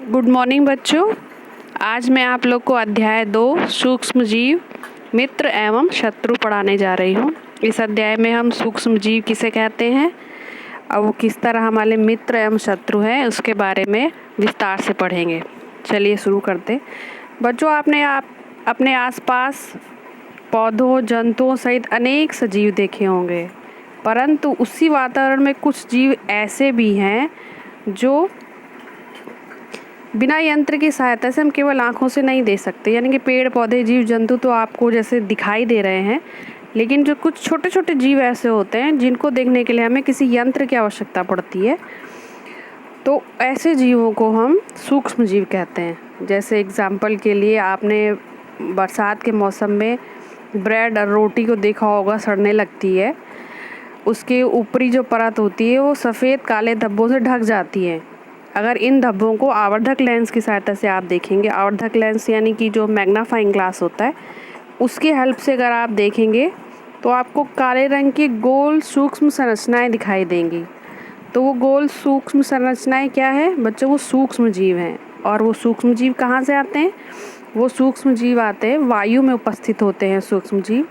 Good morning बच्चों। आज मैं आप लोग को अध्याय 2 सूक्ष्म जीव मित्र एवं शत्रु पढ़ाने जा रही हूँ। इस अध्याय में हम सूक्ष्म जीव किसे कहते हैं और वो किस तरह हमारे मित्र एवं शत्रु हैं उसके बारे में विस्तार से पढ़ेंगे। चलिए शुरू करते हैं। बच्चों, आपने अपने आसपास पौधों, जंतुओं सहित अनेक सजीव देखे होंगे, परंतु उसी वातावरण में कुछ जीव ऐसे भी हैं जो बिना यंत्र की सहायता से हम केवल आँखों से नहीं देख सकते। यानी कि पेड़ पौधे, जीव जंतु तो आपको जैसे दिखाई दे रहे हैं, लेकिन जो कुछ छोटे छोटे जीव ऐसे होते हैं जिनको देखने के लिए हमें किसी यंत्र की आवश्यकता पड़ती है। तो ऐसे जीवों को हम सूक्ष्म जीव कहते हैं। जैसे एग्जाम्पल के लिए आपने बरसात के मौसम में ब्रेड और रोटी को देखा होगा, सड़ने लगती है। उसके ऊपरी जो परत होती है वो सफ़ेद काले धब्बों से ढक जाती है। अगर इन धब्बों को आवर्धक लेंस की सहायता से आप देखेंगे, आवर्धक लेंस यानी कि जो मैग्नाफाइंग ग्लास होता है, उसकी हेल्प से अगर आप देखेंगे तो आपको काले रंग की गोल सूक्ष्म संरचनाएं दिखाई देंगी। तो वो गोल सूक्ष्म संरचनाएं क्या है बच्चों? वो सूक्ष्म जीव हैं। और वो सूक्ष्म जीव कहाँ से आते हैं? वो सूक्ष्म जीव आते हैं वायु में उपस्थित होते हैं सूक्ष्म जीव,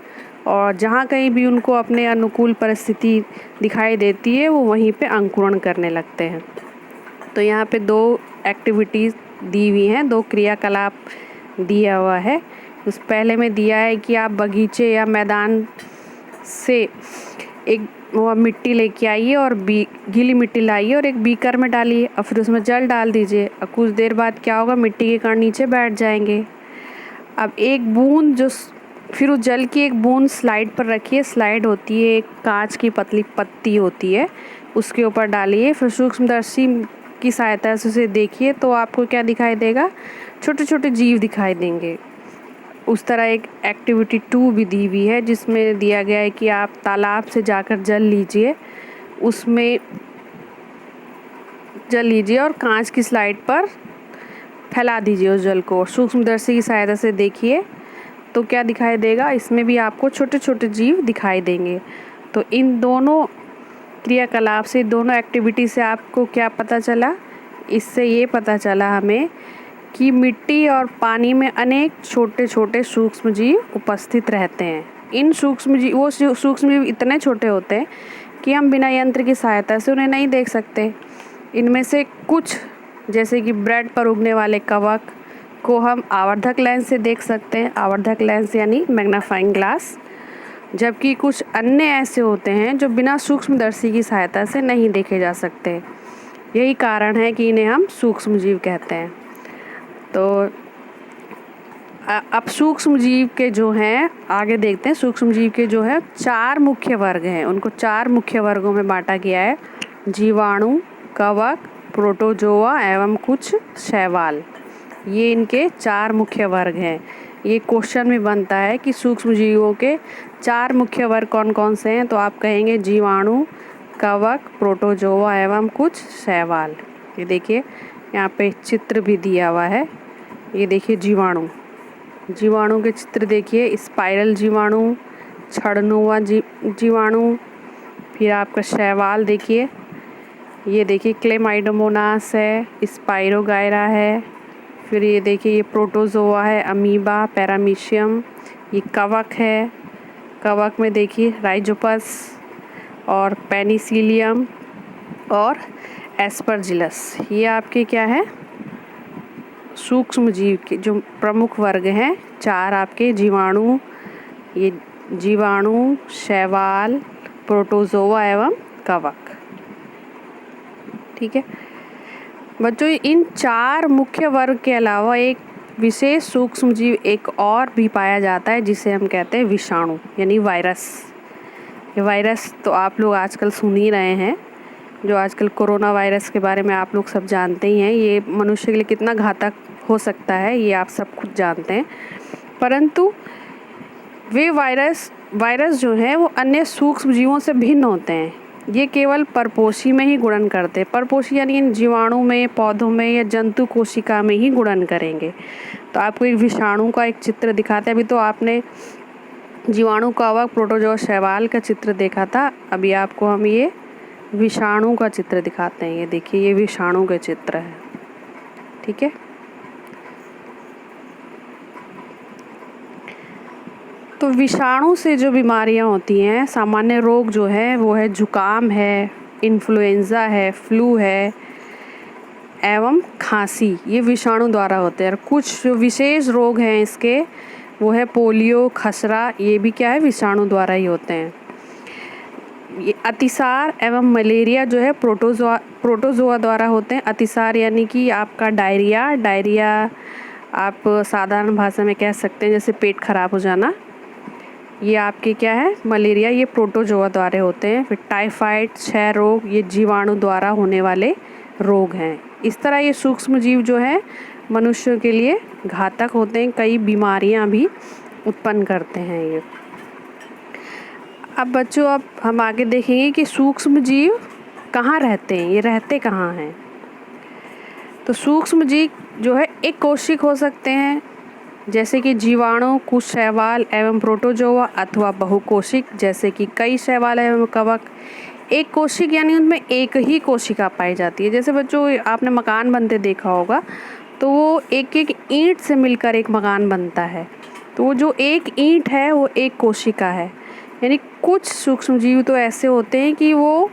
और जहाँ कहीं भी उनको अपने अनुकूल परिस्थिति दिखाई देती है वो वहीं पे अंकुरण करने लगते हैं। तो यहाँ पे 2 एक्टिविटीज़ दी हुई हैं, 2 क्रियाकलाप दिया हुआ है। उस पहले में दिया है कि आप बगीचे या मैदान से एक मिट्टी लेके आइए और गीली मिट्टी लाइए और एक बीकर में डालिए और फिर उसमें जल डाल दीजिए, और कुछ देर बाद क्या होगा, मिट्टी के कण नीचे बैठ जाएंगे। अब एक बूंद फिर उस जल की एक बूंद स्लाइड पर रखिए। स्लाइड होती है एक कांच की पतली पत्ती होती है, उसके ऊपर डालिए। फिर सूक्ष्मदर्शी की सहायता से उसे देखिए तो आपको क्या दिखाई देगा? छोटे छोटे जीव दिखाई देंगे। उस तरह एक एक्टिविटी 2 भी दी हुई है जिसमें दिया गया है कि आप तालाब से जाकर जल लीजिए, उसमें जल लीजिए और कांच की स्लाइड पर फैला दीजिए उस जल को। सूक्ष्मदर्शी की सहायता से देखिए तो क्या दिखाई देगा? इसमें भी आपको छोटे छोटे जीव दिखाई देंगे। तो इन दोनों क्रियाकलाप से, दोनों एक्टिविटी से आपको क्या पता चला? इससे ये पता चला हमें कि मिट्टी और पानी में अनेक छोटे छोटे सूक्ष्म जीव उपस्थित रहते हैं। इन सूक्ष्म जीव इतने छोटे होते हैं कि हम बिना यंत्र की सहायता से उन्हें नहीं देख सकते। इनमें से कुछ, जैसे कि ब्रेड पर उगने वाले कवक को हम आवर्धक लेंस से देख सकते हैं। आवर्धक लेंस यानी मैग्नाफाइंग ग्लास। जबकि कुछ अन्य ऐसे होते हैं जो बिना सूक्ष्मदर्शी की सहायता से नहीं देखे जा सकते। यही कारण है कि इन्हें हम सूक्ष्म जीव कहते हैं। तो अब सूक्ष्म जीव के जो हैं, आगे देखते हैं। सूक्ष्म जीव के जो है 4 मुख्य वर्ग हैं, उनको 4 मुख्य वर्गों में बांटा गया है: जीवाणु, कवक, प्रोटोजोआ एवं कुछ शैवाल। ये इनके 4 मुख्य वर्ग हैं। ये क्वेश्चन में बनता है कि सूक्ष्म जीवों के 4 मुख्य वर्ग कौन कौन से हैं, तो आप कहेंगे जीवाणु, कवक, प्रोटोजोआ एवं कुछ शैवाल। ये देखिए यहाँ पे चित्र भी दिया हुआ है। ये देखिए जीवाणु के चित्र देखिए। स्पाइरल जीवाणु, छड़नुमा जीवाणु। फिर आपका शैवाल देखिए, ये देखिए क्लेमाइडोमोनास है, स्पाइरोगायरा है। फिर ये देखिए ये प्रोटोजोआ है, अमीबा, पैरामीशियम। ये कवक है, कवक में देखिए राइजोपस और पेनिसिलियम और एस्परजिलस। ये आपके क्या है? सूक्ष्म जीव के जो प्रमुख वर्ग हैं 4 आपके: जीवाणु, ये जीवाणु, शैवाल, प्रोटोजोआ एवं कवक। ठीक है बच्चों, इन 4 मुख्य वर्ग के अलावा एक विशेष सूक्ष्म जीव एक और भी पाया जाता है जिसे हम कहते हैं विषाणु यानी वायरस। ये वायरस तो आप लोग आजकल सुन ही रहे हैं, जो आजकल कोरोना वायरस के बारे में आप लोग सब जानते ही हैं। ये मनुष्य के लिए कितना घातक हो सकता है ये आप सब खुद जानते हैं। परंतु वे वायरस जो हैं वो अन्य सूक्ष्म जीवों से भिन्न होते हैं। ये केवल परपोषी में ही गुणन करते हैं। परपोषी यानी इन जीवाणु में, पौधों में या जंतु कोशिका में ही गुणन करेंगे। तो आपको एक विषाणु का एक चित्र दिखाते हैं। अभी तो आपने जीवाणु, कवक, प्रोटोजोआ, शैवाल का चित्र देखा था। अभी आपको हम ये विषाणु का चित्र दिखाते हैं। ये देखिए ये विषाणु का चित्र है। ठीक है। तो विषाणु से जो बीमारियां होती हैं, सामान्य रोग जो है वो है जुकाम है, इन्फ्लुएंज़ा है, फ्लू है एवं खांसी, ये विषाणु द्वारा होते हैं। और कुछ जो विशेष रोग हैं इसके, वो है पोलियो, खसरा, ये भी क्या है, विषाणु द्वारा ही होते हैं। ये अतिसार एवं मलेरिया जो है प्रोटोजोआ द्वारा होते हैं। अतिसार यानी कि आपका डायरिया आप साधारण भाषा में कह सकते हैं जैसे पेट खराब हो जाना। ये आपके क्या है, मलेरिया, ये प्रोटोजोआ द्वारा होते हैं। फिर टाइफाइड, क्षय रोग, ये जीवाणु द्वारा होने वाले रोग हैं। इस तरह ये सूक्ष्म जीव जो है मनुष्यों के लिए घातक होते हैं, कई बीमारियां भी उत्पन्न करते हैं ये। अब बच्चों, अब हम आगे देखेंगे कि सूक्ष्म जीव कहाँ रहते हैं, ये रहते कहाँ हैं। तो सूक्ष्म जीव जो है एक कोशिक हो सकते हैं, जैसे कि जीवाणु, कुछ शैवाल एवं प्रोटोजोआ, अथवा बहुकोशिक जैसे कि कई शैवाल एवं कवक। एक कोशिक यानी उनमें एक ही कोशिका पाई जाती है। जैसे बच्चों आपने मकान बनते देखा होगा, तो वो एक एक ईंट से मिलकर एक मकान बनता है। तो वो जो एक ईंट है वो एक कोशिका है। यानी कुछ सूक्ष्म जीव तो ऐसे होते हैं कि वो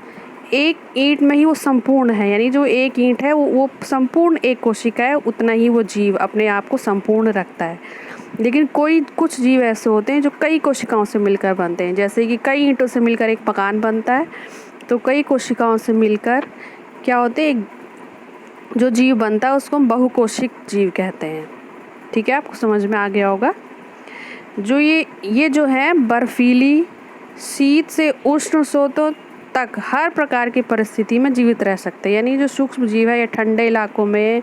एक ईंट में ही वो संपूर्ण है, यानी जो एक ईंट है वो संपूर्ण एक कोशिका है, उतना ही वो जीव अपने आप को संपूर्ण रखता है। लेकिन कुछ जीव ऐसे होते हैं जो कई कोशिकाओं से मिलकर बनते हैं, जैसे कि कई ईंटों से मिलकर एक मकान बनता है, तो कई कोशिकाओं से मिलकर क्या होते हैं, जो जीव बनता है उसको हम बहुकोशिक जीव कहते हैं। ठीक है, आपको समझ में आ गया होगा। जो ये जो है बर्फीली, शीत से उष्ण स्रोतों तक हर प्रकार की परिस्थिति में जीवित रह सकते हैं। यानी जो सूक्ष्म जीव है ये ठंडे इलाकों में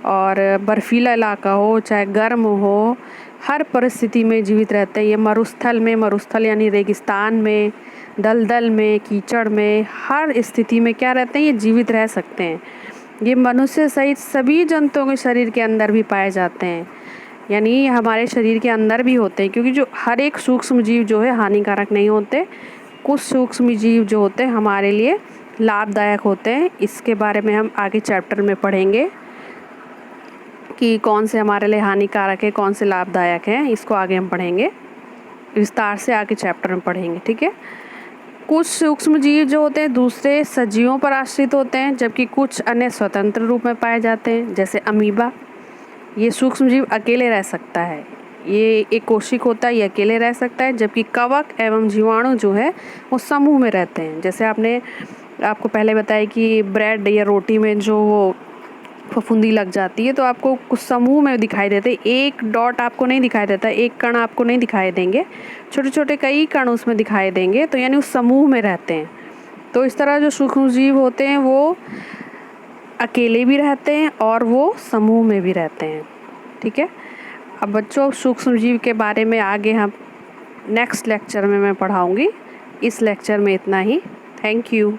और बर्फीला इलाका हो चाहे गर्म हो, हर परिस्थिति में जीवित रहते हैं। ये मरुस्थल यानी रेगिस्तान में, दलदल में, कीचड़ में, हर स्थिति में क्या रहते हैं, ये जीवित रह सकते हैं। ये मनुष्य सहित सभी जंतुओं के शरीर के अंदर भी पाए जाते हैं, यानी हमारे शरीर के अंदर भी होते हैं, क्योंकि जो हर एक सूक्ष्म जीव जो है हानिकारक नहीं होते। कुछ सूक्ष्म जीव जो होते हैं हमारे लिए लाभदायक होते हैं। इसके बारे में हम आगे चैप्टर में पढ़ेंगे कि कौन से हमारे लिए हानिकारक है, कौन से लाभदायक हैं। इसको आगे हम पढ़ेंगे विस्तार से, आगे चैप्टर में पढ़ेंगे। ठीक है। कुछ सूक्ष्म जीव जो होते हैं दूसरे सजीवों पर आश्रित होते हैं, जबकि कुछ अन्य स्वतंत्र रूप में पाए जाते हैं, जैसे अमीबा। ये सूक्ष्म जीव अकेले रह सकता है, ये एक कोशिक होता है, ये अकेले रह सकता है। जबकि कवक एवं जीवाणु जो है वो समूह में रहते हैं। जैसे आपको पहले बताया कि ब्रेड या रोटी में जो वो फफूंदी लग जाती है तो आपको कुछ समूह में दिखाई देते, एक डॉट आपको नहीं दिखाई देता, एक कण आपको नहीं दिखाई देंगे, छोटे छोटे कई कण उसमें दिखाई देंगे, तो यानी उस समूह में रहते हैं। तो इस तरह जो सूक्ष्म जीव होते हैं वो अकेले भी रहते हैं और वो समूह में भी रहते हैं। ठीक है। अब बच्चों सूक्ष्म जीव के बारे में आगे हम नेक्स्ट लेक्चर में मैं पढ़ाऊँगी। इस लेक्चर में इतना ही। Thank you.